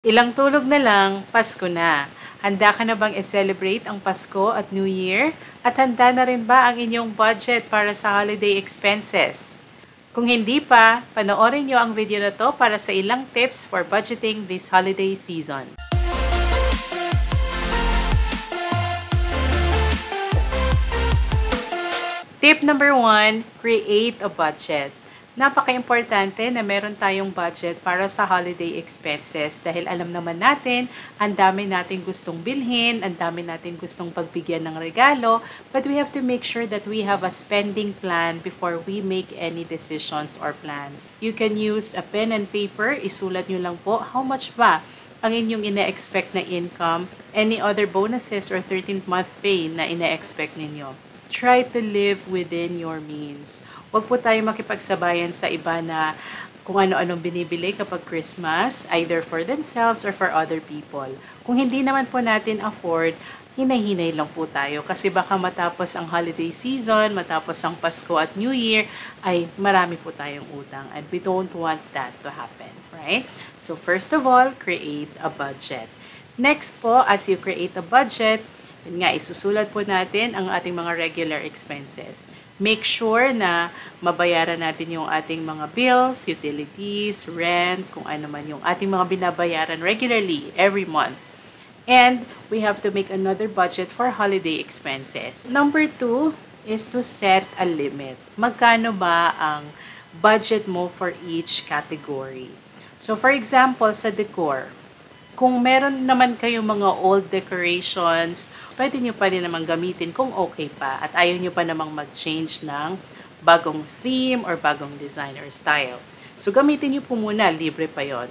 Ilang tulog na lang, Pasko na. Handa ka na bang i-celebrate ang Pasko at New Year? At handa na rin ba ang inyong budget para sa holiday expenses? Kung hindi pa, panoorin nyo ang video na to para sa ilang tips for budgeting this holiday season. Tip number 1, create a budget. Napaka-importante na meron tayong budget para sa holiday expenses dahil alam naman natin, ang dami natin gustong bilhin, ang dami natin gustong pagbigyan ng regalo, but we have to make sure that we have a spending plan before we make any decisions or plans. You can use a pen and paper, isulat nyo lang po how much ba ang inyong ina-expect na income, any other bonuses or 13th month pay na ina-expect ninyo. Try to live within your means. Huwag po tayo makipagsabayan sa iba na kung ano-anong binibili kapag Christmas, either for themselves or for other people. Kung hindi naman po natin afford, hinay-hinay lang po tayo kasi baka matapos ang holiday season, matapos ang Pasko at New Year, ay marami po tayong utang and we don't want that to happen, right? So first of all, create a budget. Next po, as you create a budget, yun nga, isusulat po natin ang ating mga regular expenses. Make sure na mabayaran natin yung ating mga bills, utilities, rent, kung ano man yung ating mga binabayaran regularly every month. And we have to make another budget for holiday expenses. Number 2 is to set a limit. Magkano ba ang budget mo for each category? So for example, sa decor, kung meron naman kayong mga old decorations, pwede nyo pa rin naman gamitin kung okay pa at ayaw nyo pa namang mag-change ng bagong theme or bagong design or style. So, gamitin nyo po muna, libre pa yon.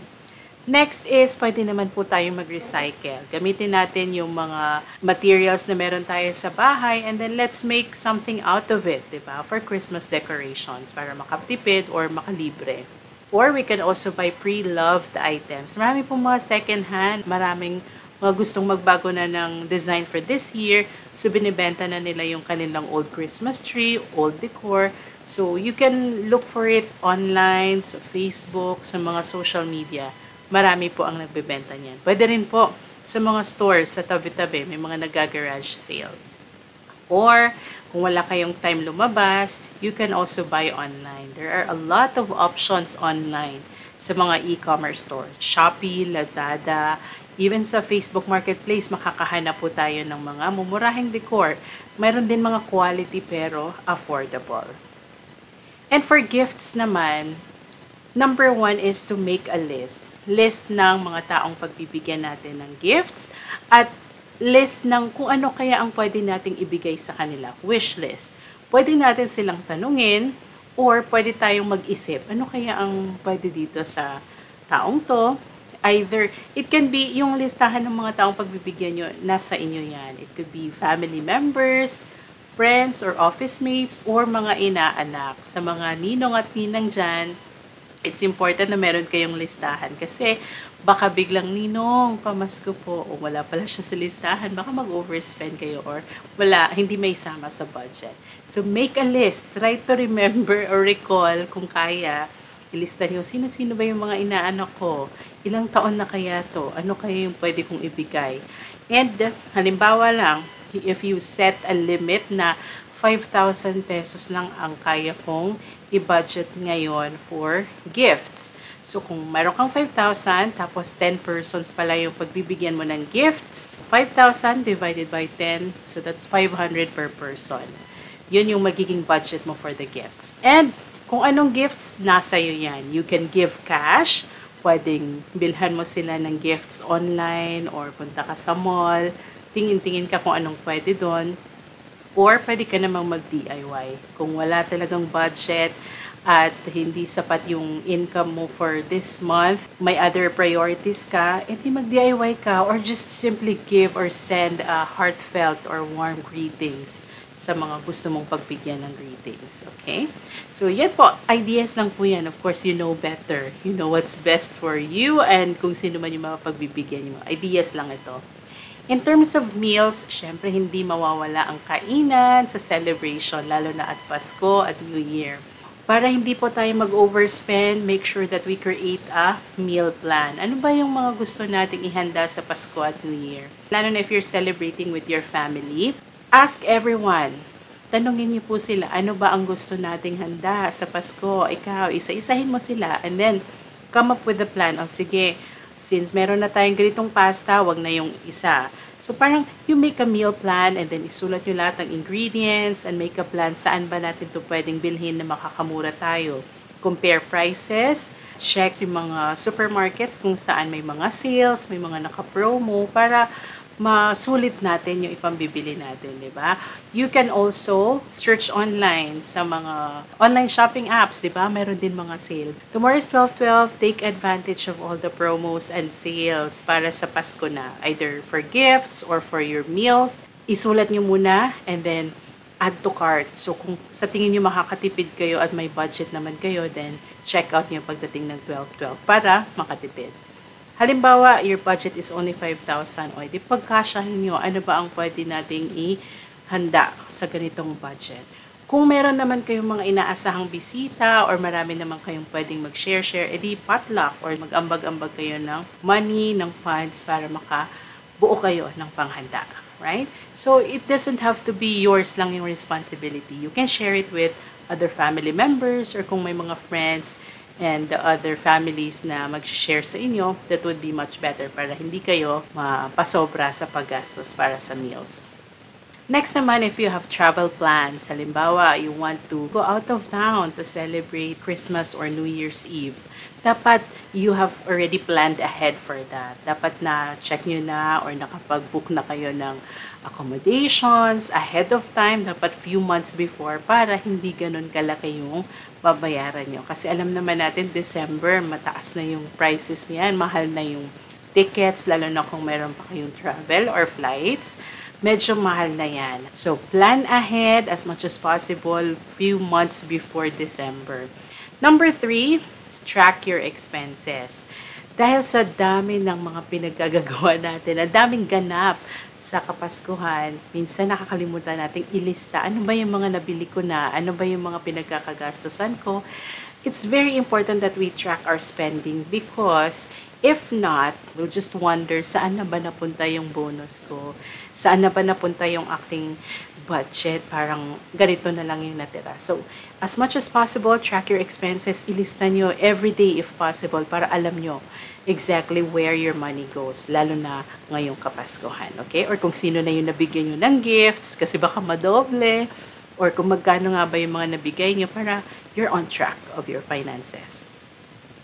Next is, pwede naman po tayong mag-recycle. Gamitin natin yung mga materials na meron tayo sa bahay and then let's make something out of it, diba? For Christmas decorations, para makatipid or makalibre. Or we can also buy pre-loved items. Marami pong mga second-hand, maraming mga gustong magbago na ng design for this year. So, binibenta na nila yung kanilang old Christmas tree, old decor. So, you can look for it online, sa Facebook, sa mga social media. Marami po ang nagbebenta niyan. Pwede rin po sa mga stores sa tabi-tabi, may mga nag-garage sale. Or, kung wala kayong time lumabas, you can also buy online. There are a lot of options online sa mga e-commerce stores. Shopee, Lazada, even sa Facebook Marketplace, makakahanap po tayo ng mga mumurahing decor. Mayroon din mga quality pero affordable. And for gifts naman, number 1 is to make a list. List ng mga taong pagbibigyan natin ng gifts at list ng kung ano kaya ang pwede nating ibigay sa kanila. Wish list. Pwede natin silang tanungin or pwede tayong mag-isip. Ano kaya ang pwede dito sa taong to? Either, it can be yung listahan ng mga taong pagbibigyan nyo, nasa inyo yan. It could be family members, friends, or office mates, or mga inaanak. Sa mga ninong at ninang dyan, it's important na meron kayong listahan kasi baka biglang ninong, pamasko po, o wala pala siya sa listahan, baka mag-overspend kayo or wala, hindi may sama sa budget. So, make a list. Try to remember or recall kung kaya. Ilista nyo, sino-sino ba yung mga inaanak ko? Ilang taon na kaya to? Ano kaya yung pwede kong ibigay? And, halimbawa lang, if you set a limit na 5,000 pesos lang ang kaya kong i-budget ngayon for gifts. So, kung meron kang 5,000, tapos 10 persons pala yung pagbibigyan mo ng gifts, 5,000 divided by 10, so that's 500 per person. Yun yung magiging budget mo for the gifts. And, kung anong gifts, nasa iyo yan. You can give cash, pwedeng bilhan mo sila ng gifts online, or punta ka sa mall, tingin-tingin ka kung anong pwede doon. Or pwede ka namang mag-DIY. Kung wala talagang budget at hindi sapat yung income mo for this month, may other priorities ka, edi mag-DIY ka or just simply give or send heartfelt or warm greetings sa mga gusto mong pagbigyan ng greetings. Okay? So, yan po. Ideas lang po yan. Of course, you know better. You know what's best for you and kung sino man yung mga pagbibigyan mo. Ideas lang ito. In terms of meals, syempre hindi mawawala ang kainan sa celebration, lalo na at Pasko at New Year. Para hindi po tayo mag-overspend, make sure that we create a meal plan. Ano ba yung mga gusto nating ihanda sa Pasko at New Year? Lalo na if you're celebrating with your family, ask everyone. Tanungin niyo po sila, ano ba ang gusto nating handa sa Pasko? Ikaw, isa-isahin mo sila and then come up with a plan. O sige, since meron na tayong ganitong pasta, wag na yung isa. So parang you make a meal plan and then isulat nyo lahat ng ingredients and make a plan saan ba natin ito pwedeng bilhin na makakamura tayo. Compare prices, check yung mga supermarkets kung saan may mga sales, may mga naka-promo para masulit natin yung ipambibili natin, di ba? You can also search online sa mga online shopping apps, di ba? Meron din mga sale. Tomorrow is 12/12. Take advantage of all the promos and sales para sa Pasko na. Either for gifts or for your meals. Isulat nyo muna and then add to cart. So kung sa tingin nyo makakatipid kayo at may budget naman kayo, then check out nyo pagdating ng 12/12 para makatipid. Halimbawa, your budget is only 5,000. O, di pagkasyahin nyo, ano ba ang pwede nating ihanda sa ganitong budget. Kung meron naman kayong mga inaasahang bisita or marami naman kayong pwedeng mag-share-share, edi potluck or mag-ambag-ambag kayo ng money, ng funds para makabuo kayo ng panghanda. Right? So, it doesn't have to be yours lang yung responsibility. You can share it with other family members or kung may mga friends and the other families na mag-share sa inyo, that would be much better para hindi kayo mapasobra sa paggastos para sa meals. Next naman, if you have travel plans, halimbawa, you want to go out of town to celebrate Christmas or New Year's Eve, dapat you have already planned ahead for that. Dapat na check nyo na or nakapag-book na kayo ng accommodations ahead of time, dapat few months before para hindi ganun kalaki yung babayaran nyo. Kasi alam naman natin, December, mataas na yung prices niyan, mahal na yung tickets, lalo na kung meron pa kayong travel or flights, medyo mahal na yan. So, plan ahead as much as possible few months before December. Number 3, track your expenses. Dahil sa dami ng mga pinagagagawa natin, ang daming ganap sa Kapaskuhan, minsan nakakalimutan nating ilista, ano ba yung mga nabili ko na, ano ba yung mga pinagkakagastusan ko. It's very important that we track our spending because if not, we'll just wonder saan na ba napunta yung bonus ko, saan na ba napunta yung aking budget, parang ganito na lang yung natira. So, as much as possible, track your expenses, ilista nyo every day if possible para alam nyo exactly where your money goes, lalo na ngayong Kapaskuhan, okay? Or kung sino na yung nabigyan nyo ng gifts, kasi baka madoble, or kung magkano nga ba yung mga nabigay nyo para you're on track of your finances.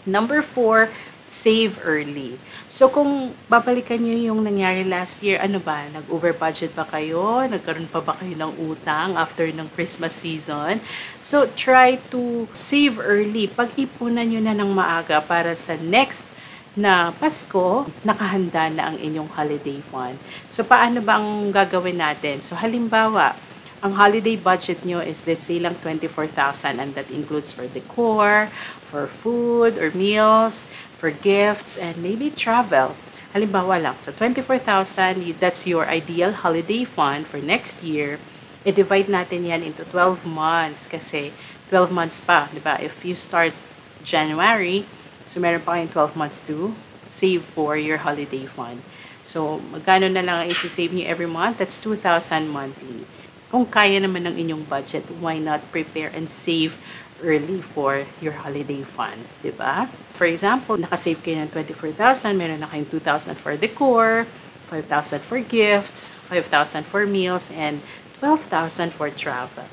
Number 4, save early. So, kung babalikan nyo yung nangyari last year, ano ba? Nag-over budget ba kayo? Nagkaroon pa ba kayo ng utang after ng Christmas season? So, try to save early. Pag-ipunan nyo na ng maaga para sa next na Pasko, nakahanda na ang inyong holiday fund. So, paano ba ang gagawin natin? So, halimbawa, ang holiday budget nyo is, let's say lang 24,000 and that includes for decor, for food or meals, for gifts, and maybe travel. Halimbawa lang, so 24,000, that's your ideal holiday fund for next year. I-divide natin yan into 12 months kasi 12 months pa, di ba? If you start January, so meron pa kayong 12 months to save for your holiday fund. So, magkano na lang ang isi-save nyo every month? That's 2,000 monthly. Kung kaya naman ng inyong budget, why not prepare and save early for your holiday fund, di ba? For example, nakasave kayo ng 24,000, meron na kayong 2,000 for decor, 5,000 for gifts, 5,000 for meals, and 12,000 for travel.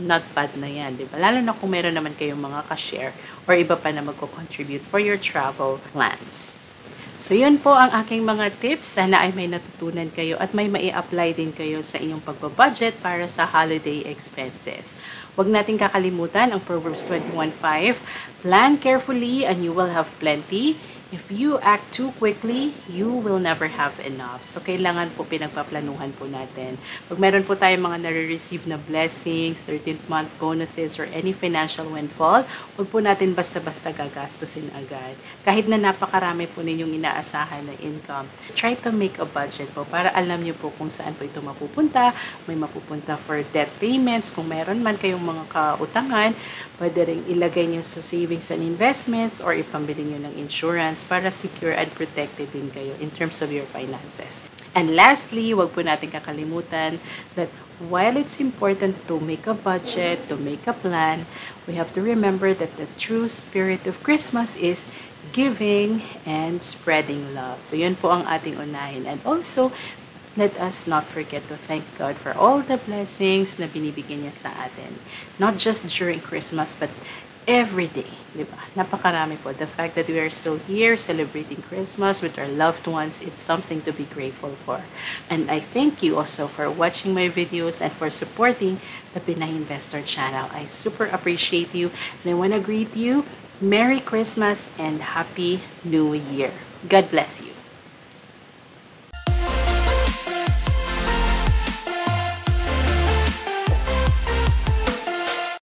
Not bad na yan, di ba? Lalo na kung meron naman kayong mga ka-share or iba pa na magko-contribute for your travel plans. So, yun po ang aking mga tips. Sana ay may natutunan kayo at may mai-apply din kayo sa inyong pagbabudget para sa holiday expenses. Huwag natin kakalimutan ang Proverbs 21:5. Plan carefully and you will have plenty. If you act too quickly, you will never have enough. So, kailangan po pinagpaplanuhan po natin. Pag meron po tayong mga nare-receive na blessings, 13th month bonuses, or any financial windfall, huwag po natin basta-basta gagastusin agad. Kahit na napakarami po ninyong inaasahan na income, try to make a budget po para alam nyo po kung saan po ito mapupunta. May mapupunta for debt payments. Kung meron man kayong mga kautangan, pwede rin ilagay nyo sa savings and investments or ipambili nyo ng insurance para secure and protected din kayo in terms of your finances. And lastly, wag po natin kakalimutan that while it's important to make a budget, to make a plan, we have to remember that the true spirit of Christmas is giving and spreading love. So yun po ang ating unahin. And also, let us not forget to thank God for all the blessings na binibigyan niya sa atin. Not just during Christmas, but every day, di ba? Napakarami po. The fact that we are still here celebrating Christmas with our loved ones, it's something to be grateful for. And I thank you also for watching my videos and for supporting the Pinay Investor channel. I super appreciate you, and I want to greet you Merry Christmas and Happy New Year. God bless you.